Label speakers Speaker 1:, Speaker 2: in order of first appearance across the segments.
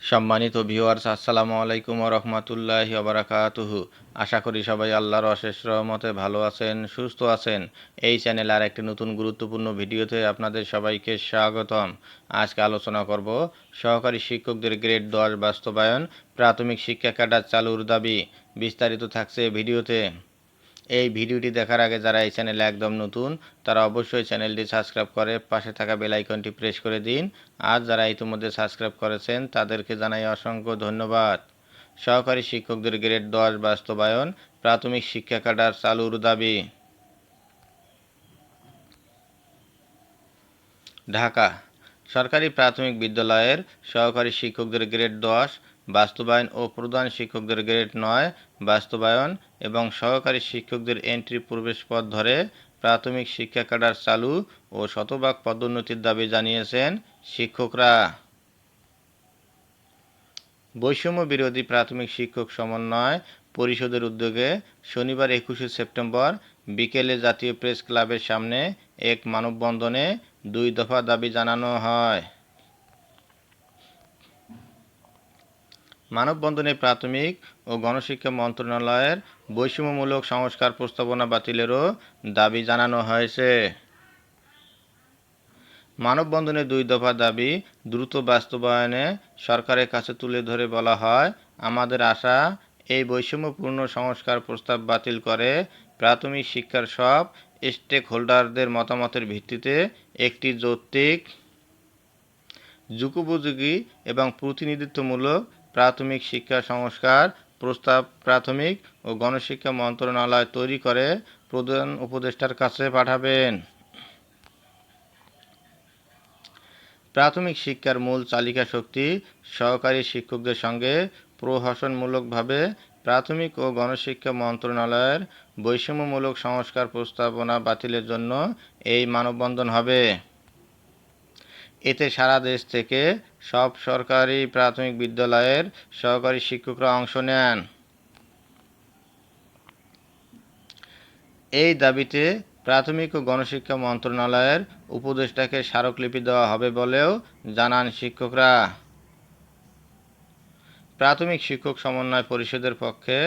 Speaker 1: সম্মানিত ভিউয়ার্স, আসসালামু আলাইকুম ওয়া রাহমাতুল্লাহি ওয়া বারাকাতুহু। আশা করি সবাই আল্লাহর অশেষ রহমতে ভালো আছেন, সুস্থ আছেন। এই চ্যানেলে আর একটি নতুন গুরুত্বপূর্ণ ভিডিওতে আপনাদের সবাইকে স্বাগতম। আজকে আলোচনা করব সহকারী শিক্ষকদের গ্রেড 10 বাস্তবায়ন, প্রাথমিক শিক্ষা ক্যাডার চালুর দাবি। বিস্তারিত থাকছে ভিডিওতে। এই ভিডিওটি দেখার আগে যারা এই চ্যানেলে একদম নতুন তারা অবশ্যই চ্যানেলটি সাবস্ক্রাইব করে পাশে থাকা বেল আইকনটি প্রেস করে দিন। আর যারা ইতিমধ্যে সাবস্ক্রাইব করেছেন তাদেরকে জানাই অসংখ্য ধন্যবাদ। সহকারী শিক্ষকদের গ্রেড 10 বাস্তবায়ন, প্রাথমিক শিক্ষা ক্যাডার চালুর দাবি। ঢাকা সরকারি প্রাথমিক বিদ্যালয়ের সহকারী শিক্ষকদের গ্রেড 10 বাস্তবায়ন ও প্রধান শিক্ষকদের গ্রেড 9 বাস্তবায়ন এবং সহকারী শিক্ষকদের এন্ট্রি প্রবেশপথ ধরে প্রাথমিক শিক্ষা ক্যাডার চালু ও শতভাগ পদোন্নতির দাবি জানিয়েছেন শিক্ষকরা। বৈষম্য বিরোধী প্রাথমিক শিক্ষক সমন্বয় পরিষদের উদ্যোগে শনিবার 21শে সেপ্টেম্বর বিকেলে জাতীয় প্রেস ক্লাবের সামনে এক মানববন্ধনে 2 দফা দাবি জানানো হয়। মানববন্ধনে প্রাথমিক ও গণশিক্ষা মন্ত্রণালয়ের বৈষম্যমূলক সংস্কার প্রস্তাবনা বাতিলেরও দাবি জানানো হয়েছে। মানববন্ধনে 2 দফা দাবি দ্রুত বাস্তবায়নে সরকারের কাছে তুলে ধরে বলা হয়, আমাদের আশা এই বৈষম্যপূর্ণ সংস্কার প্রস্তাব বাতিল করে প্রাথমিক শিক্ষার সব স্টেক হোল্ডারদের মতামতের ভিত্তিতে একটি যৌক্তিক, যুগোপযোগী এবং প্রতিনিধিত্বমূলক প্রাথমিক শিক্ষা সংস্কার প্রস্তাব প্রাথমিক ও গণশিক্ষা মন্ত্রণালয় তৈরি করে প্রধান উপদেষ্টার কাছে পাঠাবেন। প্রাথমিক শিক্ষার মূল চালিকা শক্তি সহকারী শিক্ষকদের সঙ্গে প্রহসনমূলকভাবে প্রাথমিক ও গণশিক্ষা মন্ত্রণালয়ের বৈষম্যমূলক সংস্কার প্রস্তাবনা বাতিলের জন্য এই মানববন্ধন হবে। এতে সারা দেশ থেকে সব সরকারি প্রাথমিক বিদ্যালয়ের সহকারী শিক্ষকরা অংশ নেন। এই দাবিতে প্রাথমিক ও গণশিক্ষা মন্ত্রণালয়ের উপদেষ্টাকে স্মারকলিপি দেওয়া হবে বলেও জানান শিক্ষকরা। প্রাথমিক শিক্ষক সমন্বয় পরিষদের পক্ষে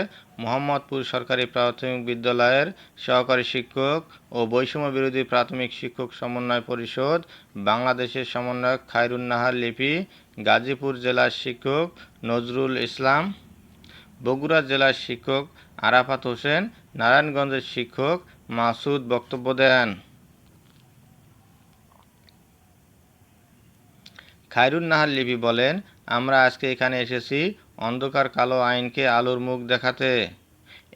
Speaker 1: মোহাম্মদপুর সরকারি প্রাথমিক বিদ্যালয়ের সহকারী শিক্ষক ও বৈষম্য বিরোধী প্রাথমিক শিক্ষক সমন্বয় পরিষদ বাংলাদেশের সমন্বয়ক খায়রুন্নাহার লিপি, গাজীপুর জেলার শিক্ষক নজরুল ইসলাম, বগুড়া জেলার শিক্ষক আরাফাত হোসেন, নারায়ণগঞ্জের শিক্ষক মাসুদ বক্তব্য দেন। খায়রুন্নাহার লিপি বলেন, আমরা আজকে এখানে এসেছি অন্ধকার কালো আইনকে আলোর মুখ দেখাতে।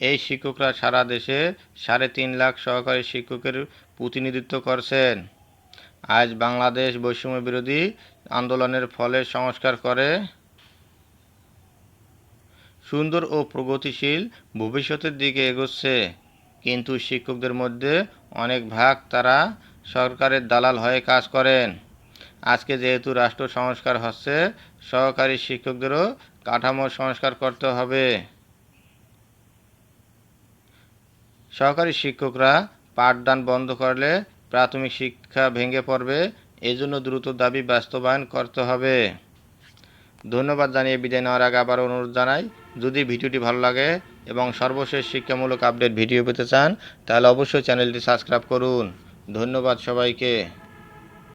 Speaker 1: এই শিক্ষকরা সারা দেশে 3.5 লাখ সহকারী শিক্ষকের প্রতিনিধিত্ব করছেন। আজ বাংলাদেশ বৈষম্য বিরোধী আন্দোলনের ফলে সংস্কার করে সুন্দর ও প্রগতিশীল ভবিষ্যতের দিকে এগোচ্ছে, কিন্তু শিক্ষকদের মধ্যে অনেক ভাগ তারা সরকারের দালাল হয়ে কাজ করেন। আজকে যেহেতু রাষ্ট্র সংস্কার হচ্ছে, সহকারী শিক্ষকদেরও কাঠামো সংস্কার করতে হবে। সহকারী শিক্ষকরা পাঠদান বন্ধ করলে প্রাথমিক শিক্ষা ভেঙে পড়বে, এজন্য দ্রুত দাবি বাস্তবায়ন করতে হবে। ধন্যবাদ জানিয়ে বিদায় নেওয়ার আগে আবার অনুরোধ জানাই, যদি ভিডিওটি ভালো লাগে এবং সর্বশেষ শিক্ষামূলক আপডেট ভিডিও পেতে চান তাহলে অবশ্যই চ্যানেলটি সাবস্ক্রাইব করুন। ধন্যবাদ সবাইকে।